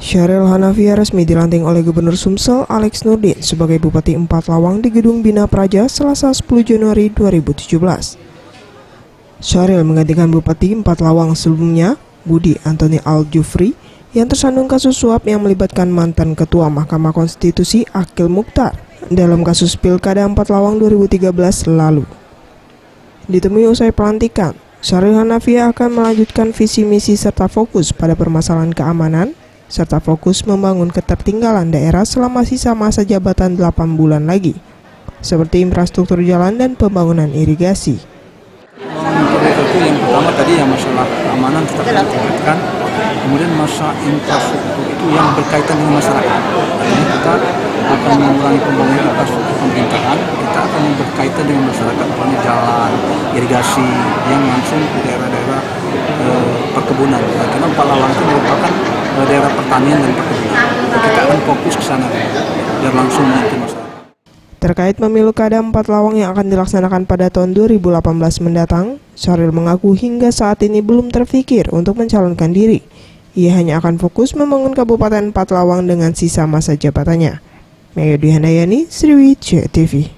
Syahril Hanafia resmi dilantik oleh Gubernur Sumsel Alex Nurdin sebagai Bupati 4 Lawang di Gedung Bina Praja Selasa 10 Januari 2017. Syahril menggantikan Bupati 4 Lawang sebelumnya, Budi Antoni Al-Jufri, yang tersandung kasus suap yang melibatkan mantan Ketua Mahkamah Konstitusi Akil Mukhtar dalam kasus Pilkada 4 Lawang 2013 lalu. Ditemui usai pelantikan, Syahril Hanafia akan melanjutkan visi misi serta fokus pada permasalahan keamanan, serta fokus membangun ketertinggalan daerah selama sisa masa jabatan 8 bulan lagi, seperti infrastruktur jalan dan pembangunan irigasi. Itu yang pertama tadi yang masalah keamanan tetap ditingkatkan, kemudian masalah infrastruktur itu yang berkaitan dengan masyarakat. Artinya kita akan mengurangi pembangunan infrastruktur pemerintahan, kita akan berkaitan dengan masyarakat, misalnya jalan, irigasi yang langsung ke daerah-daerah perkebunan. Karena Pak Lawang itu merupakan daerah pertanian dan perkebunan. Kita akan fokus ke sana biar langsung menyentuh masyarakat. Terkait pemilu Kada 4 Lawang yang akan dilaksanakan pada tahun 2018 mendatang, Syahril mengaku hingga saat ini belum terfikir untuk mencalonkan diri. Ia hanya akan fokus membangun Kabupaten 4 Lawang dengan sisa masa jabatannya. Mayudi Handayani, Sriwijaya TV.